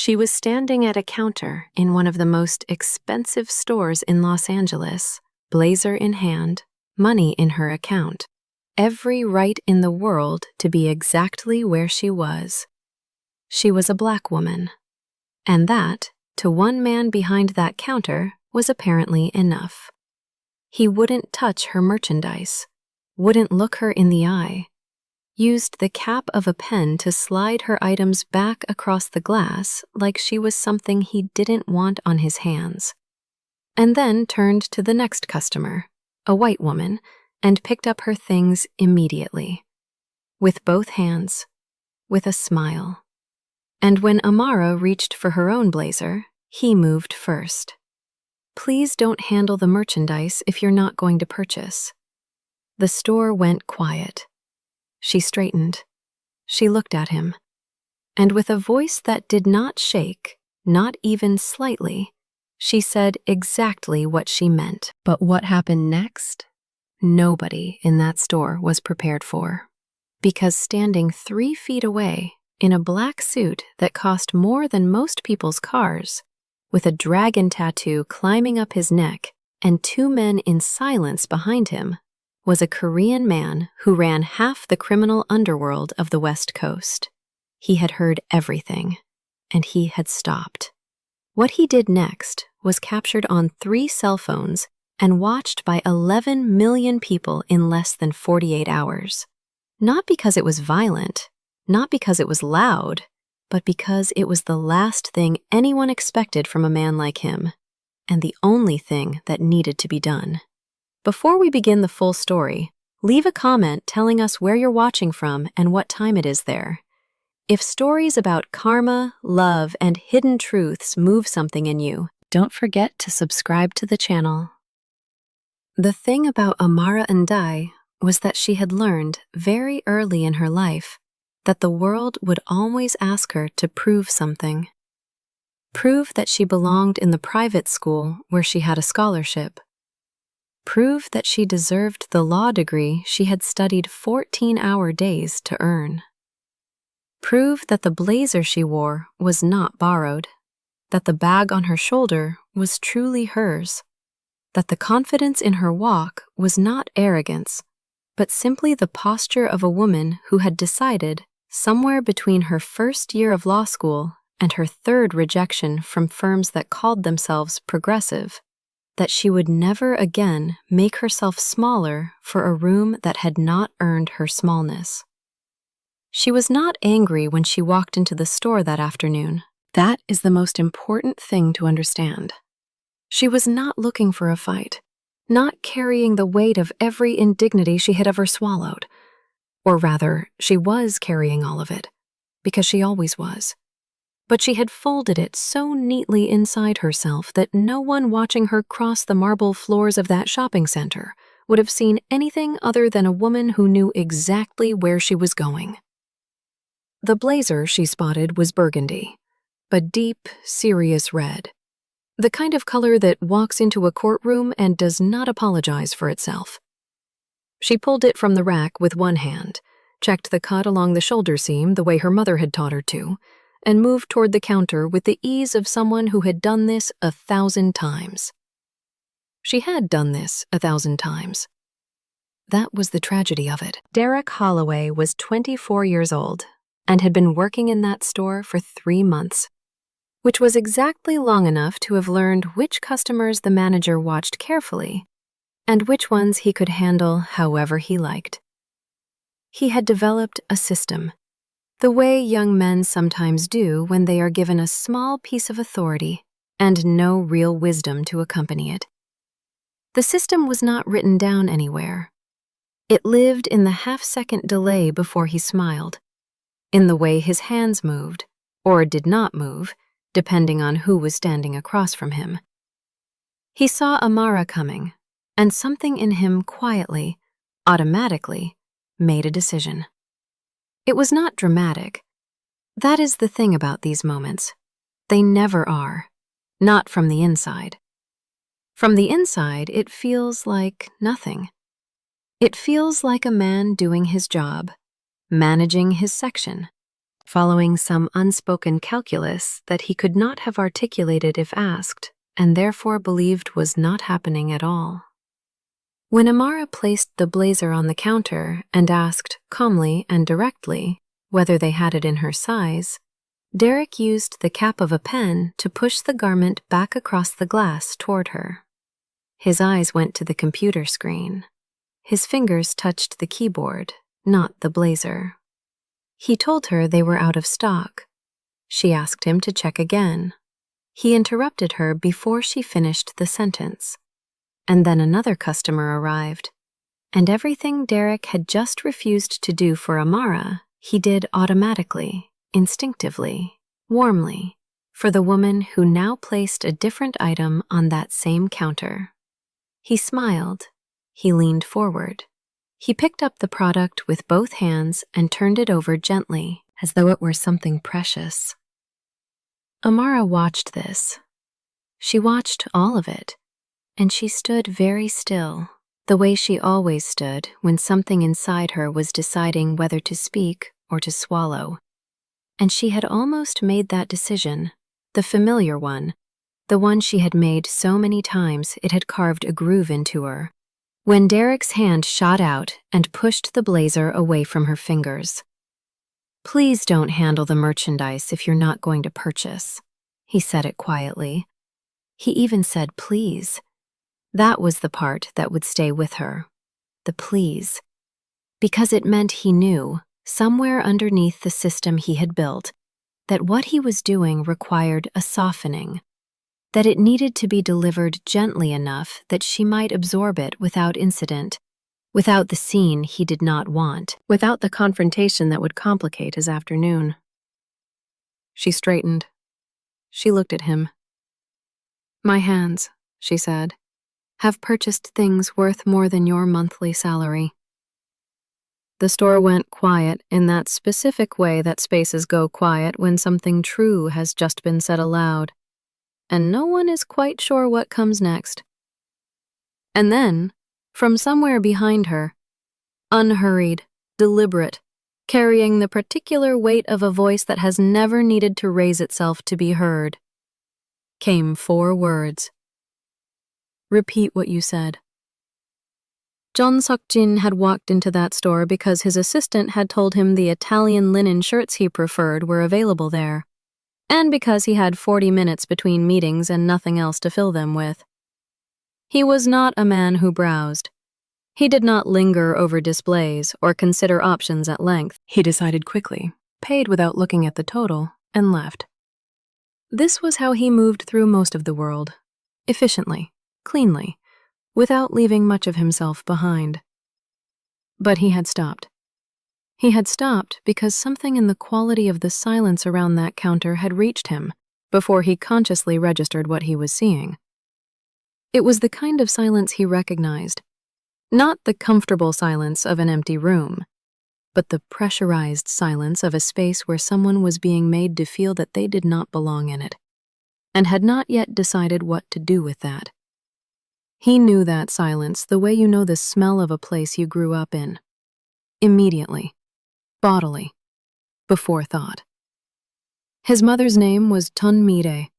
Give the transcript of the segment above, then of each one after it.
She was standing at a counter in one of the most expensive stores in Los Angeles, blazer in hand, money in her account, every right in the world to be exactly where she was. She was a black woman, and that, to one man behind that counter, was apparently enough. He wouldn't touch her merchandise, wouldn't look her in the eye, used the cap of a pen to slide her items back across the glass like she was something he didn't want on his hands, and then turned to the next customer, a white woman, and picked up her things immediately, with both hands, with a smile. And when Amara reached for her own blazer, he moved first. Please don't handle the merchandise if you're not going to purchase. The store went quiet. She straightened. She looked at him. And with a voice that did not shake, not even slightly, she said exactly what she meant. But what happened next? Nobody in that store was prepared for. Because standing 3 feet away, in a black suit that cost more than most people's cars, with a dragon tattoo climbing up his neck and 2 men in silence behind him, was a Korean man who ran half the criminal underworld of the West Coast. He had heard everything, and he had stopped. What he did next was captured on 3 cell phones and watched by 11 million people in less than 48 hours. Not because it was violent, not because it was loud, but because it was the last thing anyone expected from a man like him, and the only thing that needed to be done. Before we begin the full story, leave a comment telling us where you're watching from and what time it is there. If stories about karma, love, and hidden truths move something in you, don't forget to subscribe to the channel. The thing about Amara Ndiaye was that she had learned very early in her life that the world would always ask her to prove something. Prove that she belonged in the private school where she had a scholarship. Prove that she deserved the law degree she had studied 14-hour days to earn. Prove that the blazer she wore was not borrowed, that the bag on her shoulder was truly hers, that the confidence in her walk was not arrogance, but simply the posture of a woman who had decided, somewhere between her first year of law school and her 3rd rejection from firms that called themselves progressive, that she would never again make herself smaller for a room that had not earned her smallness. She was not angry when she walked into the store that afternoon. That is the most important thing to understand. She was not looking for a fight, not carrying the weight of every indignity she had ever swallowed. Or rather, she was carrying all of it, because she always was. But she had folded it so neatly inside herself that no one watching her cross the marble floors of that shopping center would have seen anything other than a woman who knew exactly where she was going. The blazer she spotted was burgundy, a deep, serious red, the kind of color that walks into a courtroom and does not apologize for itself. She pulled it from the rack with one hand, checked the cut along the shoulder seam the way her mother had taught her to, and moved toward the counter with the ease of someone who had done this 1,000 times. She had done this 1,000 times. That was the tragedy of it. Derek Holloway was 24 years old and had been working in that store for 3 months, which was exactly long enough to have learned which customers the manager watched carefully and which ones he could handle however he liked. He had developed a system, the way young men sometimes do when they are given a small piece of authority and no real wisdom to accompany it. The system was not written down anywhere. It lived in the half-second delay before he smiled, in the way his hands moved, or did not move, depending on who was standing across from him. He saw Amara coming, and something in him quietly, automatically, made a decision. It was not dramatic. That is the thing about these moments. They never are, not from the inside. From the inside, it feels like nothing. It feels like a man doing his job, managing his section, following some unspoken calculus that he could not have articulated if asked, and therefore believed was not happening at all. When Amara placed the blazer on the counter and asked, calmly and directly, whether they had it in her size, Derek used the cap of a pen to push the garment back across the glass toward her. His eyes went to the computer screen. His fingers touched the keyboard, not the blazer. He told her they were out of stock. She asked him to check again. He interrupted her before she finished the sentence. And then another customer arrived, and everything Derek had just refused to do for Amara, he did automatically, instinctively, warmly, for the woman who now placed a different item on that same counter. He smiled. He leaned forward. He picked up the product with both hands and turned it over gently, as though it were something precious. Amara watched this. She watched all of it. And she stood very still, the way she always stood when something inside her was deciding whether to speak or to swallow. And she had almost made that decision, the familiar one, the one she had made so many times it had carved a groove into her, when Derek's hand shot out and pushed the blazer away from her fingers. "Please don't handle the merchandise if you're not going to purchase," he said it quietly. He even said please. That was the part that would stay with her, the please, because it meant he knew, somewhere underneath the system he had built, that what he was doing required a softening, that it needed to be delivered gently enough that she might absorb it without incident, without the scene he did not want, without the confrontation that would complicate his afternoon. She straightened. She looked at him. "My hands," she said, "have purchased things worth more than your monthly salary." The store went quiet in that specific way that spaces go quiet when something true has just been said aloud, and no one is quite sure what comes next. And then, from somewhere behind her, unhurried, deliberate, carrying the particular weight of a voice that has never needed to raise itself to be heard, came 4 words. "Repeat what you said." Jeon Seok-jin had walked into that store because his assistant had told him the Italian linen shirts he preferred were available there, and because he had 40 minutes between meetings and nothing else to fill them with. He was not a man who browsed. He did not linger over displays or consider options at length. He decided quickly, paid without looking at the total, and left. This was how he moved through most of the world, efficiently, cleanly, without leaving much of himself behind. But he had stopped. He had stopped because something in the quality of the silence around that counter had reached him before he consciously registered what he was seeing. It was the kind of silence he recognized, not the comfortable silence of an empty room, but the pressurized silence of a space where someone was being made to feel that they did not belong in it, and had not yet decided what to do with that. He knew that silence the way you know the smell of a place you grew up in. Immediately, bodily, before thought. His mother's name was Tun Mi-rae.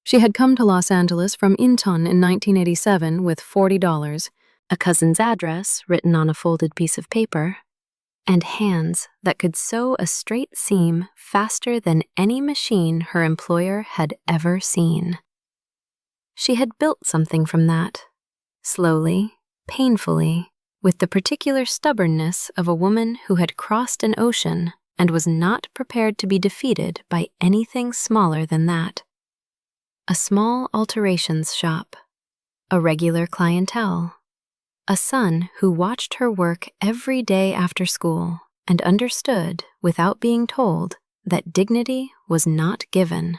She had come to Los Angeles from Incheon in 1987 with $40, a cousin's address written on a folded piece of paper, and hands that could sew a straight seam faster than any machine her employer had ever seen. She had built something from that, slowly, painfully, with the particular stubbornness of a woman who had crossed an ocean and was not prepared to be defeated by anything smaller than that. A small alterations shop, a regular clientele, a son who watched her work every day after school and understood, without being told, that dignity was not given.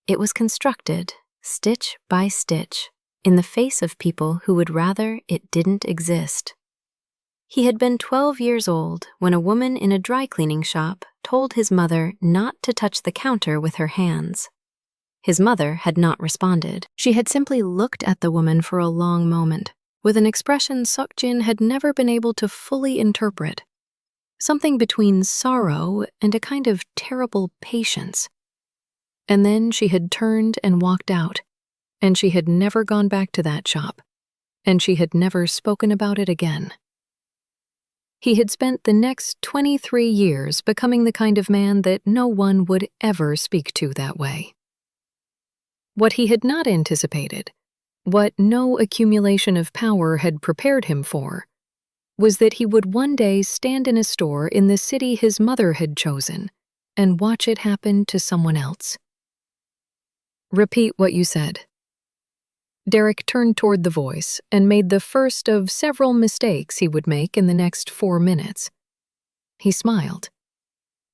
It was constructed, stitch by stitch, in the face of people who would rather it didn't exist. He had been 12 years old when a woman in a dry cleaning shop told his mother not to touch the counter with her hands. His mother had not responded. She had simply looked at the woman for a long moment, with an expression Sukjin had never been able to fully interpret. something between sorrow and a kind of terrible patience. And then she had turned and walked out, and she had never gone back to that shop, and she had never spoken about it again. He had spent the next 23 years becoming the kind of man that no one would ever speak to that way. What he had not anticipated, what no accumulation of power had prepared him for, was that he would one day stand in a store in the city his mother had chosen and watch it happen to someone else. Repeat what you said. Derek turned toward the voice and made the first of several mistakes he would make in the next 4 minutes. He smiled.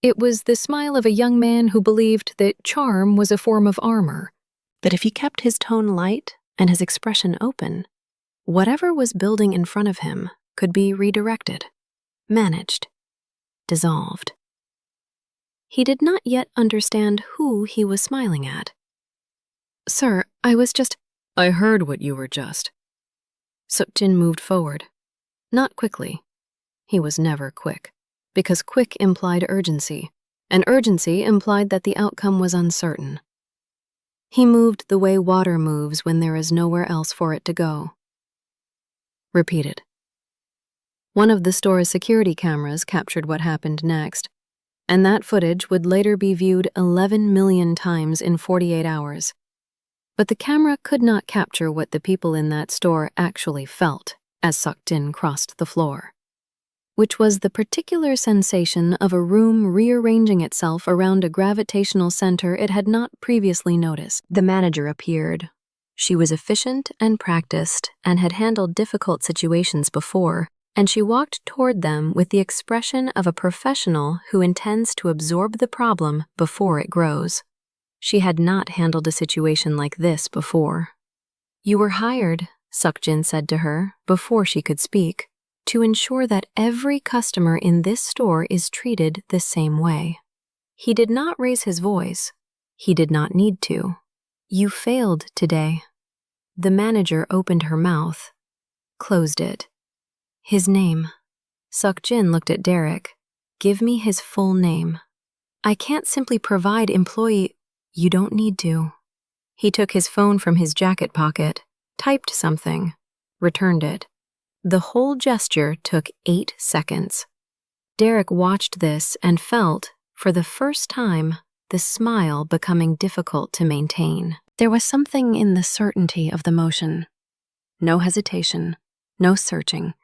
It was the smile of a young man who believed that charm was a form of armor, that if he kept his tone light and his expression open, whatever was building in front of him could be redirected, managed, dissolved. He did not yet understand who he was smiling at. "Sir, I was just—" "I heard what you were just." Sukjin moved forward. Not quickly. He was never quick, because quick implied urgency, and urgency implied that the outcome was uncertain. He moved the way water moves when there is nowhere else for it to go. Repeated. One of the store's security cameras captured what happened next, and that footage would later be viewed 11 million times in 48 hours. But the camera could not capture what the people in that store actually felt as Sukjin crossed the floor, which was the particular sensation of a room rearranging itself around a gravitational center it had not previously noticed. The manager appeared. She was efficient and practiced and had handled difficult situations before, and she walked toward them with the expression of a professional who intends to absorb the problem before it grows. She had not handled a situation like this before. "You were hired," Sukjin said to her before she could speak, "to ensure that every customer in this store is treated the same way." He did not raise his voice. He did not need to. "You failed today." The manager opened her mouth, closed it. "His name." Sukjin looked at Derek. "Give me his full name. I can't simply provide employee—" "You don't need to." He took his phone from his jacket pocket, typed something, returned it. The whole gesture took 8 seconds. Derek watched this and felt, for the first time, the smile becoming difficult to maintain. There was something in the certainty of the motion. No hesitation, no searching,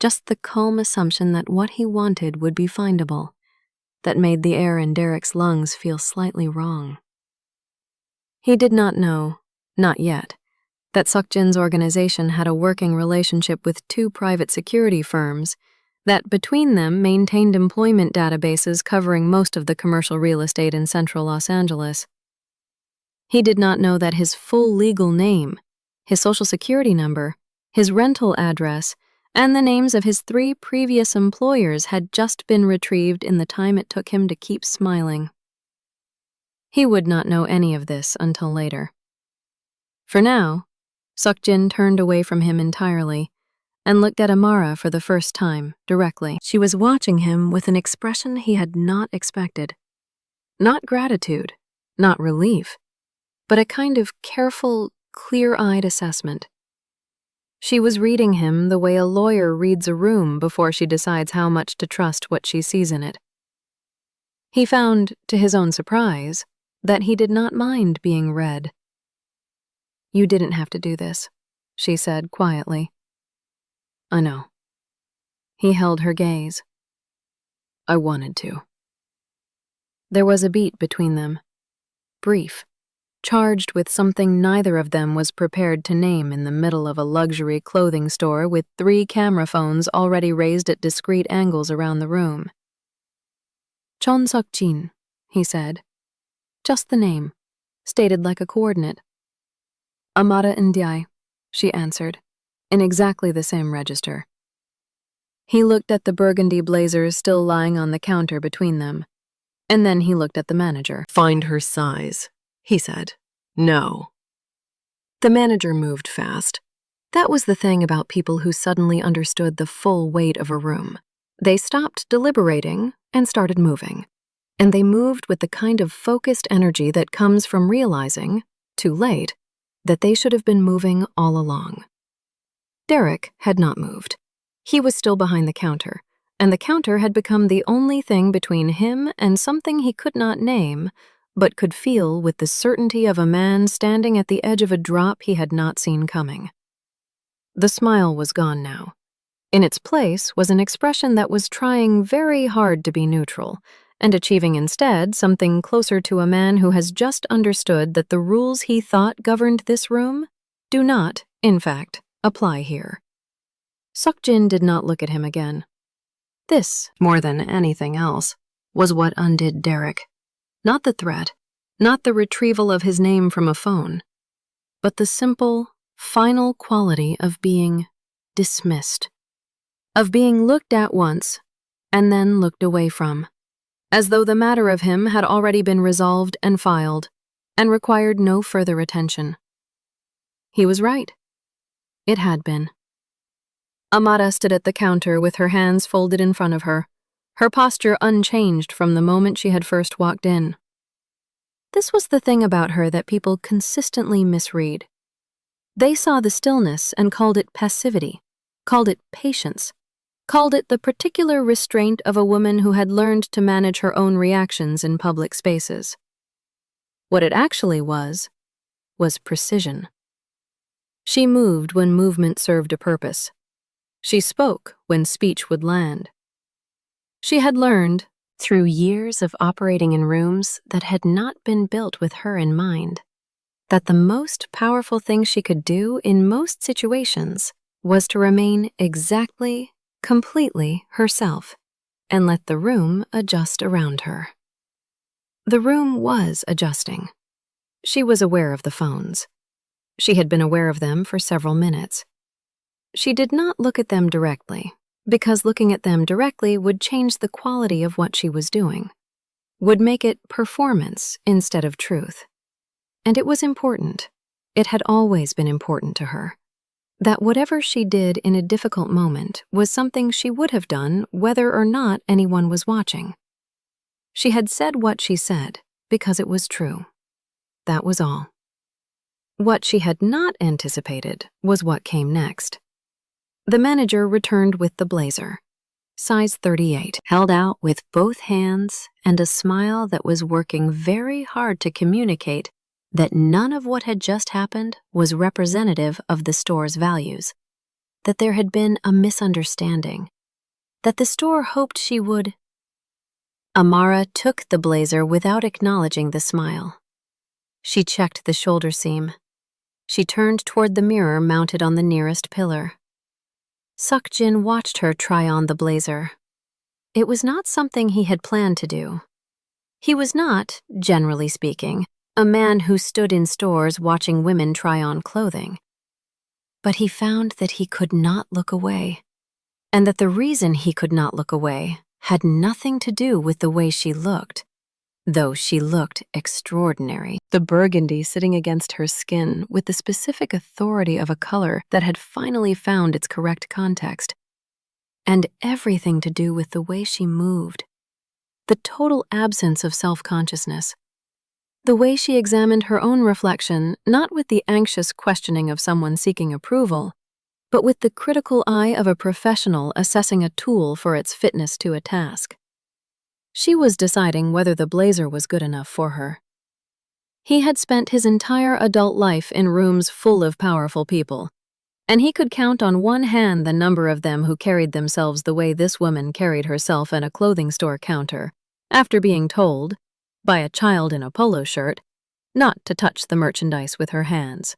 just the calm assumption that what he wanted would be findable, that made the air in Derek's lungs feel slightly wrong. He did not know, not yet, that Sukjin's organization had a working relationship with 2 private security firms that between them maintained employment databases covering most of the commercial real estate in central Los Angeles. He did not know that his full legal name, his social security number, his rental address, and the names of his 3 previous employers had just been retrieved in the time it took him to keep smiling. He would not know any of this until later. For now, Sukjin turned away from him entirely and looked at Amara for the first time, directly. She was watching him with an expression he had not expected. Not gratitude, not relief, but a kind of careful, clear-eyed assessment. She was reading him the way a lawyer reads a room before she decides how much to trust what she sees in it. He found, to his own surprise, that he did not mind being read. "You didn't have to do this," she said quietly. "I know." He held her gaze. "I wanted to." There was a beat between them, brief, charged with something neither of them was prepared to name in the middle of a luxury clothing store with 3 camera phones already raised at discreet angles around the room. "Jeon Seok-jin," he said. Just the name, stated like a coordinate. "Amara Ndiaye," she answered, in exactly the same register. He looked at the burgundy blazers still lying on the counter between them, and then he looked at the manager. "Find her size," he said. "No." The manager moved fast. That was the thing about people who suddenly understood the full weight of a room. They stopped deliberating and started moving. And they moved with the kind of focused energy that comes from realizing, too late, that they should have been moving all along. Derek had not moved. He was still behind the counter, and the counter had become the only thing between him and something he could not name, but could feel with the certainty of a man standing at the edge of a drop he had not seen coming. The smile was gone now. In its place was an expression that was trying very hard to be neutral, and achieving instead something closer to a man who has just understood that the rules he thought governed this room do not, in fact, apply here. Sukjin did not look at him again. This, more than anything else, was what undid Derek. Not the threat, not the retrieval of his name from a phone, but the simple, final quality of being dismissed, of being looked at once and then looked away from, as though the matter of him had already been resolved and filed, and required no further attention. He was right. It had been. Amara stood at the counter with her hands folded in front of her, her posture unchanged from the moment she had first walked in. This was the thing about her that people consistently misread. They saw the stillness and called it passivity, called it patience, called it the particular restraint of a woman who had learned to manage her own reactions in public spaces. What it actually was precision. She moved when movement served a purpose. She spoke when speech would land. She had learned, through years of operating in rooms that had not been built with her in mind, that the most powerful thing she could do in most situations was to remain exactly, completely herself, and let the room adjust around her. The room was adjusting. She was aware of the phones. She had been aware of them for several minutes. She did not look at them directly, because looking at them directly would change the quality of what she was doing, would make it performance instead of truth. And it was important. It had always been important to her, that whatever she did in a difficult moment was something she would have done whether or not anyone was watching. She had said what she said because it was true. That was all. What she had not anticipated was what came next. The manager returned with the blazer, size 38, held out with both hands and a smile that was working very hard to communicate that none of what had just happened was representative of the store's values, that there had been a misunderstanding, that the store hoped she would. Amara took the blazer without acknowledging the smile. She checked the shoulder seam. She turned toward the mirror mounted on the nearest pillar. Sukjin watched her try on the blazer. It was not something he had planned to do. He was not, generally speaking, a man who stood in stores watching women try on clothing. But he found that he could not look away, and that the reason he could not look away had nothing to do with the way she looked, though she looked extraordinary. The burgundy sitting against her skin with the specific authority of a color that had finally found its correct context, and everything to do with the way she moved, the total absence of self-consciousness, the way she examined her own reflection not with the anxious questioning of someone seeking approval, but with the critical eye of a professional assessing a tool for its fitness to a task. She was deciding whether the blazer was good enough for her. He had spent his entire adult life in rooms full of powerful people, and he could count on one hand the number of them who carried themselves the way this woman carried herself at a clothing store counter, after being told, by a child in a polo shirt, not to touch the merchandise with her hands.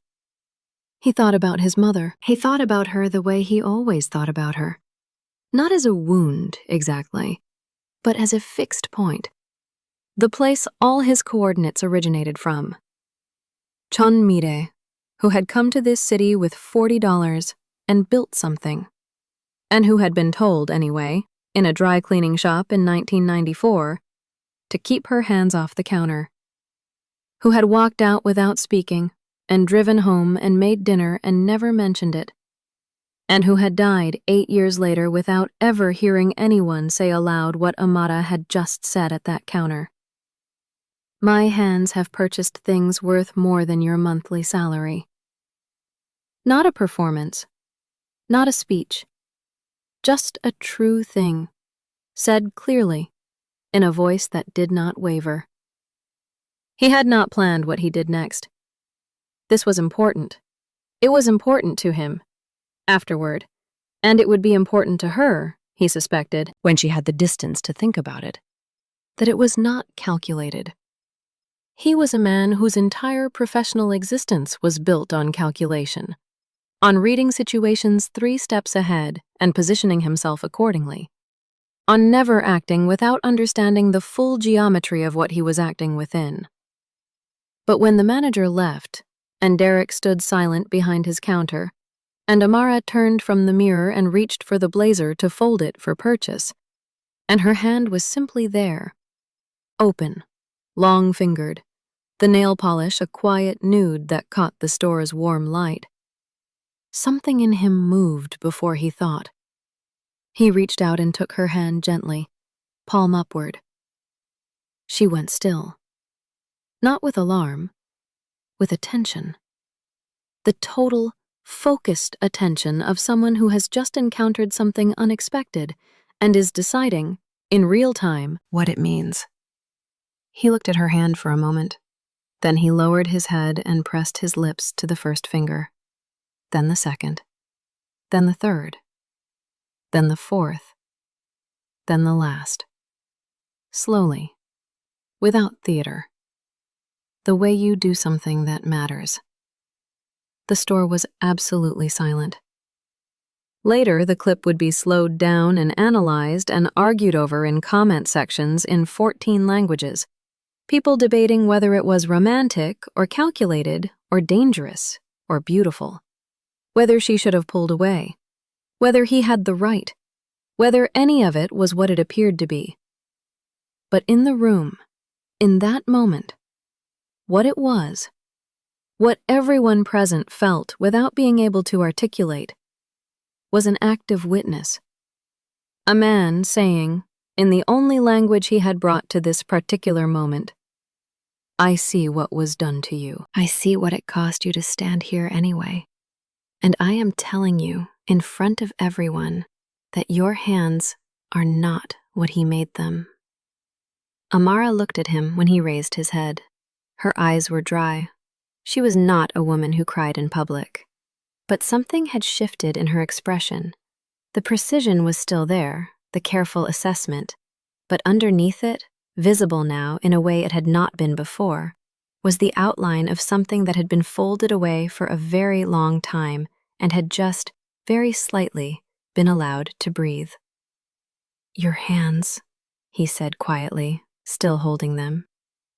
He thought about his mother. He thought about her the way he always thought about her. Not as a wound, exactly, but as a fixed point. The place all his coordinates originated from. Chun Mire, who had come to this city with $40 and built something, and who had been told, anyway, in a dry cleaning shop in 1994, to keep her hands off the counter, who had walked out without speaking and driven home and made dinner and never mentioned it, and who had died 8 years later without ever hearing anyone say aloud what Amara had just said at that counter. My hands have purchased things worth more than your monthly salary. Not a performance, not a speech, just a true thing, said clearly, in a voice that did not waver. He had not planned what he did next. This was important. It was important to him, afterward, and it would be important to her, he suspected, when she had the distance to think about it, that it was not calculated. He was a man whose entire professional existence was built on calculation, on reading situations 3 steps ahead and positioning himself accordingly, on never acting without understanding the full geometry of what he was acting within. But when the manager left, and Derek stood silent behind his counter, and Amara turned from the mirror and reached for the blazer to fold it for purchase, and her hand was simply there, open, long-fingered, the nail polish a quiet nude that caught the store's warm light. Something in him moved before he thought. He reached out and took her hand gently, palm upward. She went still. Not with alarm, with attention. The total, focused attention of someone who has just encountered something unexpected and is deciding, in real time, what it means. He looked at her hand for a moment. Then he lowered his head and pressed his lips to the first finger, then the second, then the third, then the fourth, then the last. Slowly, without theater. The way you do something that matters. The store was absolutely silent. Later, the clip would be slowed down and analyzed and argued over in comment sections in 14 languages, people debating whether it was romantic or calculated or dangerous or beautiful, whether she should have pulled away, whether he had the right, whether any of it was what it appeared to be. But in the room, in that moment, what it was, what everyone present felt without being able to articulate, was an active witness. A man saying, in the only language he had brought to this particular moment, I see what was done to you. I see what it cost you to stand here anyway. And I am telling you, in front of everyone, that your hands are not what he made them. Amara looked at him when he raised his head. Her eyes were dry. She was not a woman who cried in public. But something had shifted in her expression. The precision was still there, the careful assessment, but underneath it, visible now in a way it had not been before, was the outline of something that had been folded away for a very long time and had just, very slightly, been allowed to breathe. Your hands, he said quietly, still holding them,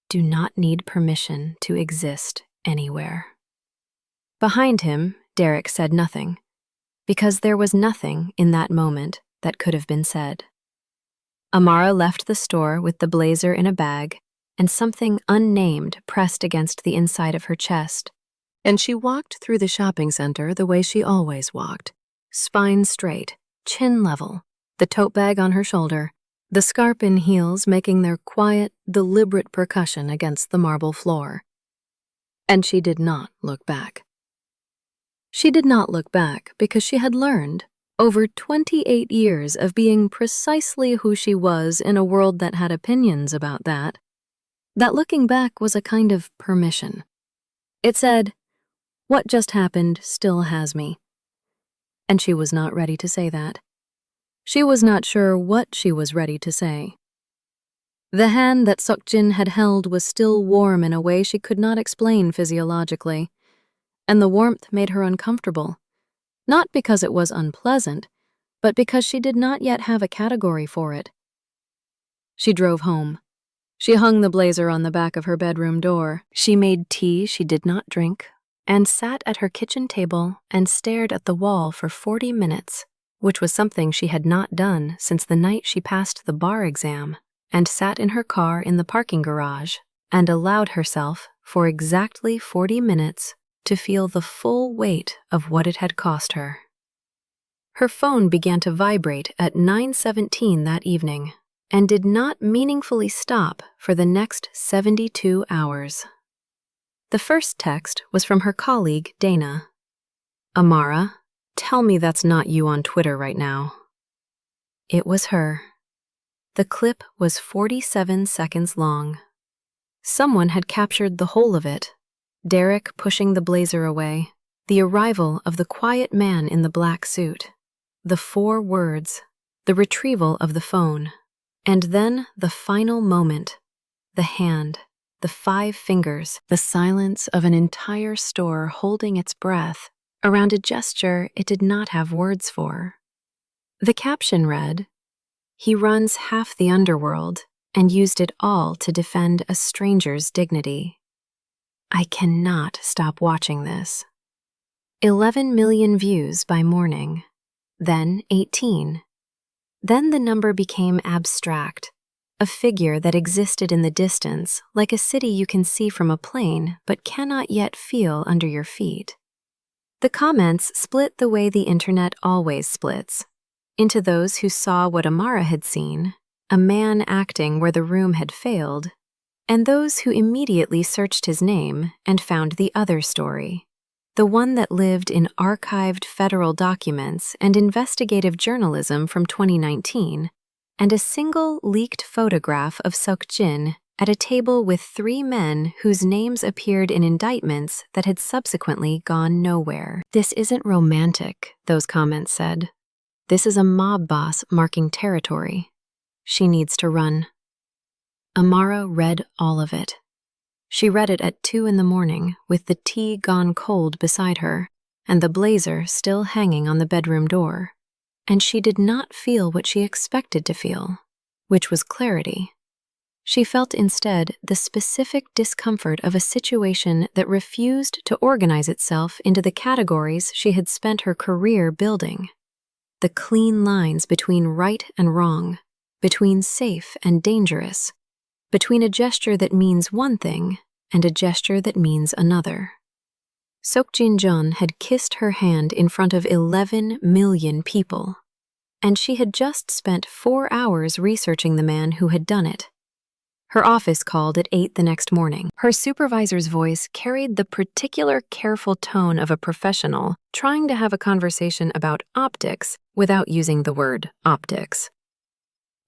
do not need permission to exist anywhere. Behind him, Derek said nothing, because there was nothing in that moment that could have been said. Amara left the store with the blazer in a bag and something unnamed pressed against the inside of her chest, and she walked through the shopping center the way she always walked, spine straight, chin level, the tote bag on her shoulder, the scarp in heels making their quiet, deliberate percussion against the marble floor. And she did not look back. She did not look back because she had learned, over 28 years of being precisely who she was in a world that had opinions about that looking back was a kind of permission. It said, what just happened still has me. And she was not ready to say that. She was not sure what she was ready to say. The hand that Sukjin had held was still warm in a way she could not explain physiologically, and the warmth made her uncomfortable, not because it was unpleasant, but because she did not yet have a category for it. She drove home. She hung the blazer on the back of her bedroom door. She made tea she did not drink, and sat at her kitchen table and stared at the wall for 40 minutes, which was something she had not done since the night she passed the bar exam, and sat in her car in the parking garage and allowed herself, for exactly 40 minutes, to feel the full weight of what it had cost her. Her phone began to vibrate at 9:17 that evening and did not meaningfully stop for the next 72 hours. The first text was from her colleague, Dana. "Amara, tell me that's not you on Twitter right now." It was her. The clip was 47 seconds long. Someone had captured the whole of it. Derek pushing the blazer away, the arrival of the quiet man in the black suit, the 4 words, the retrieval of the phone, and then the final moment, the hand, the 5 fingers, the silence of an entire store holding its breath around a gesture it did not have words for. The caption read, "He runs half the underworld and used it all to defend a stranger's dignity. I cannot stop watching this." 11 million views by morning, then 18. Then the number became abstract, a figure that existed in the distance like a city you can see from a plane but cannot yet feel under your feet. The comments split the way the internet always splits, into those who saw what Amara had seen, a man acting where the room had failed, and those who immediately searched his name and found the other story, the one that lived in archived federal documents and investigative journalism from 2019, and a single leaked photograph of Sukjin at a table with 3 men whose names appeared in indictments that had subsequently gone nowhere. "This isn't romantic," those comments said. "This is a mob boss marking territory. She needs to run." Amara read all of it. She read it at 2 in the morning with the tea gone cold beside her and the blazer still hanging on the bedroom door, and she did not feel what she expected to feel, which was clarity. She felt instead the specific discomfort of a situation that refused to organize itself into the categories she had spent her career building. The clean lines between right and wrong, between safe and dangerous, between a gesture that means one thing and a gesture that means another. Sukjin had kissed her hand in front of 11 million people, and she had just spent 4 hours researching the man who had done it. Her office called at 8 the next morning. Her supervisor's voice carried the particular careful tone of a professional trying to have a conversation about optics without using the word optics.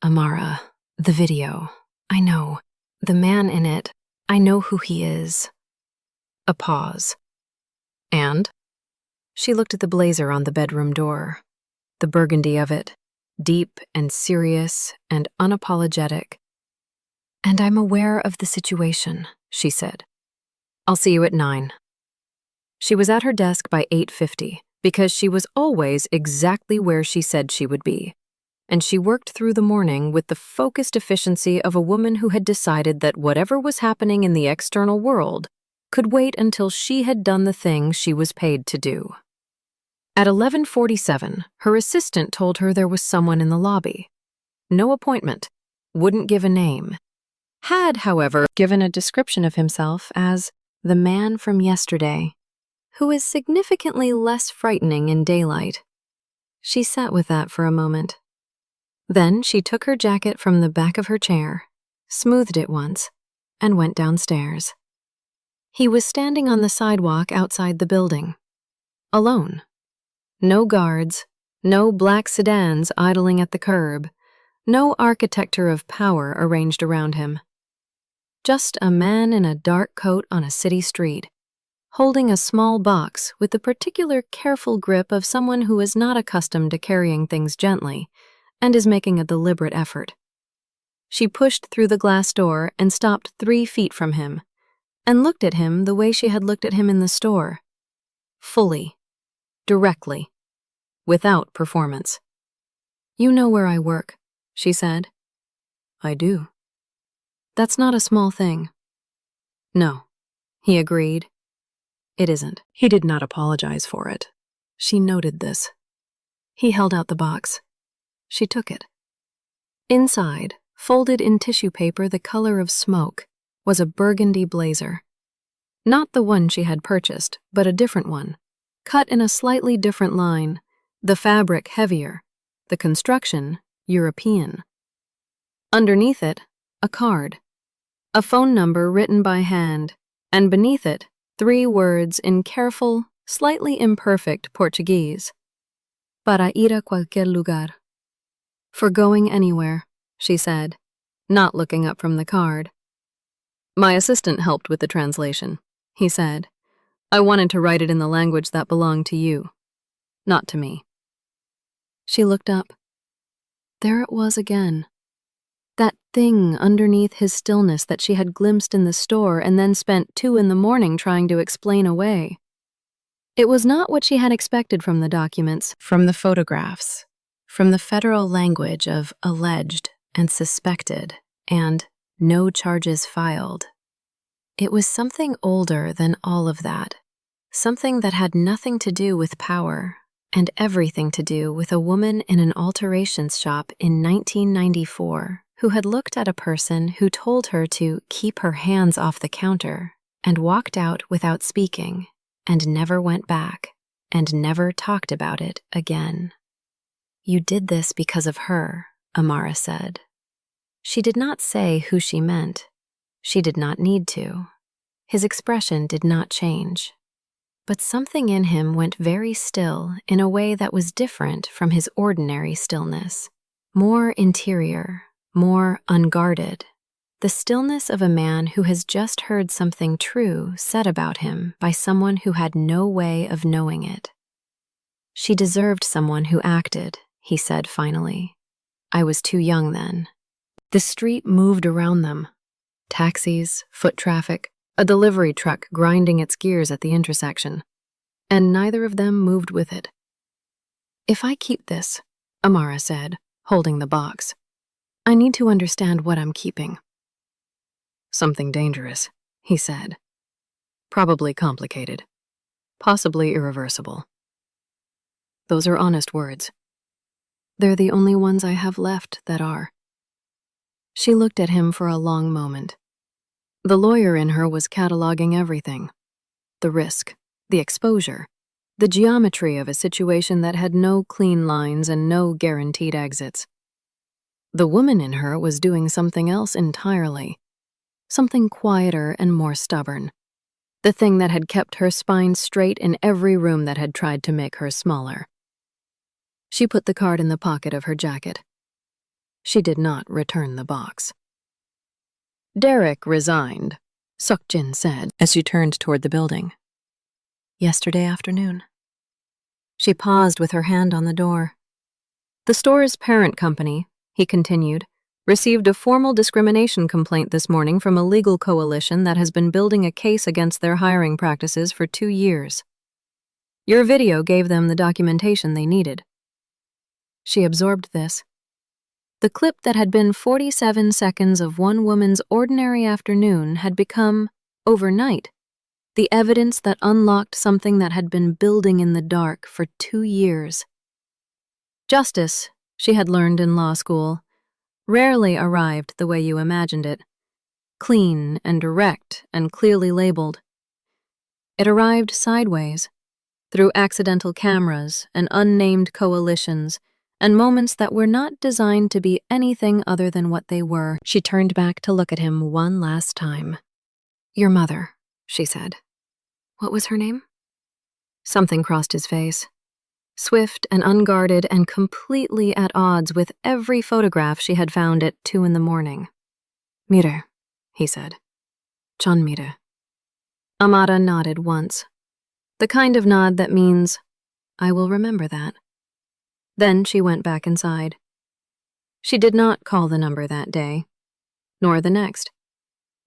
"Amara, the video. I know. The man in it. I know who he is." A pause. "And?" She looked at the blazer on the bedroom door. The burgundy of it, deep and serious and unapologetic. "And I'm aware of the situation," she said. "I'll see you at 9. She was at her desk by 8:50 because she was always exactly where she said she would be, and she worked through the morning with the focused efficiency of a woman who had decided that whatever was happening in the external world could wait until she had done the thing she was paid to do. At 11:47, her assistant told her there was someone in the lobby. No appointment, wouldn't give a name. Had, however, given a description of himself as the man from yesterday, who is significantly less frightening in daylight. She sat with that for a moment. Then she took her jacket from the back of her chair, smoothed it once, and went downstairs. He was standing on the sidewalk outside the building, alone. No guards, no black sedans idling at the curb, no architecture of power arranged around him. Just a man in a dark coat on a city street, holding a small box with the particular careful grip of someone who is not accustomed to carrying things gently and is making a deliberate effort. She pushed through the glass door and stopped 3 feet from him, and looked at him the way she had looked at him in the store. Fully, directly, without performance. "You know where I work," she said. "I do." "That's not a small thing." "No," he agreed. "It isn't." He did not apologize for it. She noted this. He held out the box. She took it. Inside, folded in tissue paper the color of smoke, was a burgundy blazer. Not the one she had purchased, but a different one, cut in a slightly different line, the fabric heavier, the construction European. Underneath it, a card, a phone number written by hand, and beneath it, 3 words in careful, slightly imperfect Portuguese. Para ir a cualquier lugar. For going anywhere, she said, not looking up from the card. My assistant helped with the translation, he said. I wanted to write it in the language that belonged to you, not to me. She looked up. There it was again. That thing underneath his stillness that she had glimpsed in the store and then spent 2 in the morning trying to explain away. It was not what she had expected from the documents, from the photographs, from the federal language of alleged and suspected and no charges filed. It was something older than all of that, something that had nothing to do with power and everything to do with a woman in an alterations shop in 1994 who had looked at a person who told her to keep her hands off the counter and walked out without speaking and never went back and never talked about it again. You did this because of her, Amara said. She did not say who she meant. She did not need to. His expression did not change. But something in him went very still in a way that was different from his ordinary stillness, more interior, more unguarded. The stillness of a man who has just heard something true said about him by someone who had no way of knowing it. She deserved someone who acted, he said finally. I was too young then. The street moved around them. Taxis, foot traffic, a delivery truck grinding its gears at the intersection. And neither of them moved with it. If I keep this, Amara said, holding the box, I need to understand what I'm keeping. Something dangerous, he said. Probably complicated. Possibly irreversible. Those are honest words. They're the only ones I have left that are. She looked at him for a long moment. The lawyer in her was cataloging everything. The risk, the exposure, the geometry of a situation that had no clean lines and no guaranteed exits. The woman in her was doing something else entirely. Something quieter and more stubborn. The thing that had kept her spine straight in every room that had tried to make her smaller. She put the card in the pocket of her jacket. She did not return the box. Derek resigned, Sukjin said as she turned toward the building. Yesterday afternoon. She paused with her hand on the door. The store's parent company, he continued, received a formal discrimination complaint this morning from a legal coalition that has been building a case against their hiring practices for 2 years. Your video gave them the documentation they needed. She absorbed this. The clip that had been 47 seconds of one woman's ordinary afternoon had become, overnight, the evidence that unlocked something that had been building in the dark for 2 years. Justice, she had learned in law school, rarely arrived the way you imagined it, clean and direct and clearly labeled. It arrived sideways, through accidental cameras and unnamed coalitions and moments that were not designed to be anything other than what they were. She turned back to look at him one last time. Your mother, she said. What was her name? Something crossed his face. Swift and unguarded and completely at odds with every photograph she had found at 2 in the morning. Mire, he said. Jeon Mire. Amara nodded once. The kind of nod that means, I will remember that. Then she went back inside. She did not call the number that day, nor the next.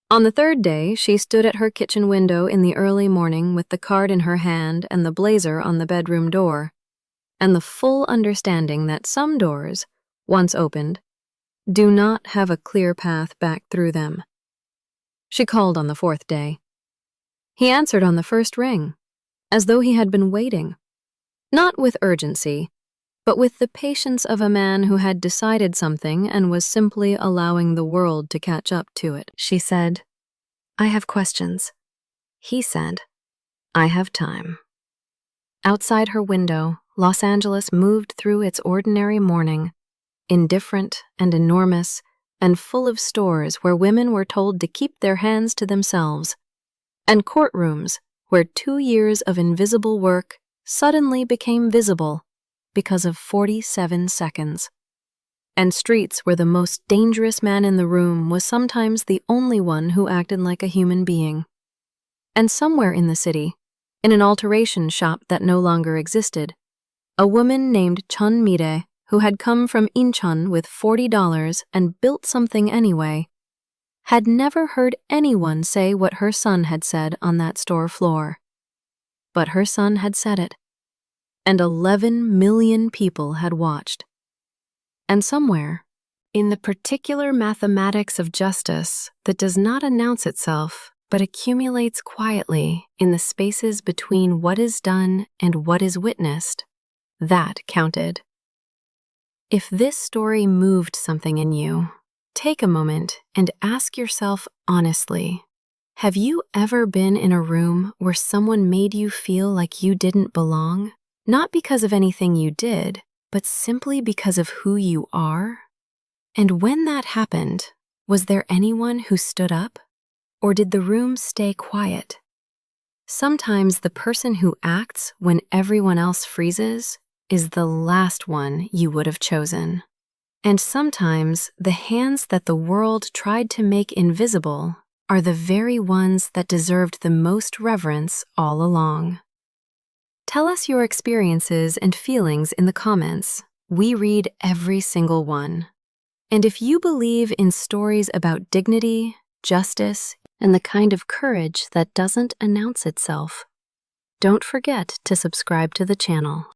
On the 3rd day, she stood at her kitchen window in the early morning with the card in her hand and the blazer on the bedroom door, and the full understanding that some doors, once opened, do not have a clear path back through them. She called on the 4th day. He answered on the first ring, as though he had been waiting, not with urgency, but with the patience of a man who had decided something and was simply allowing the world to catch up to it. She said, I have questions. He said, I have time. Outside her window, Los Angeles moved through its ordinary morning, indifferent and enormous, and full of stores where women were told to keep their hands to themselves, and courtrooms where 2 years of invisible work suddenly became visible because of 47 seconds, and streets where the most dangerous man in the room was sometimes the only one who acted like a human being. And somewhere in the city, in an alteration shop that no longer existed, a woman named Chun Mire, who had come from Incheon with $40 and built something anyway, had never heard anyone say what her son had said on that store floor. But her son had said it, and 11 million people had watched. And somewhere, in the particular mathematics of justice that does not announce itself but accumulates quietly in the spaces between what is done and what is witnessed, that counted. If this story moved something in you, take a moment and ask yourself honestly, have you ever been in a room where someone made you feel like you didn't belong? Not because of anything you did, but simply because of who you are? And when that happened, was there anyone who stood up? Or did the room stay quiet? Sometimes the person who acts when everyone else freezes is the last one you would have chosen. And sometimes the hands that the world tried to make invisible are the very ones that deserved the most reverence all along. Tell us your experiences and feelings in the comments. We read every single one. And if you believe in stories about dignity, justice, and the kind of courage that doesn't announce itself, don't forget to subscribe to the channel.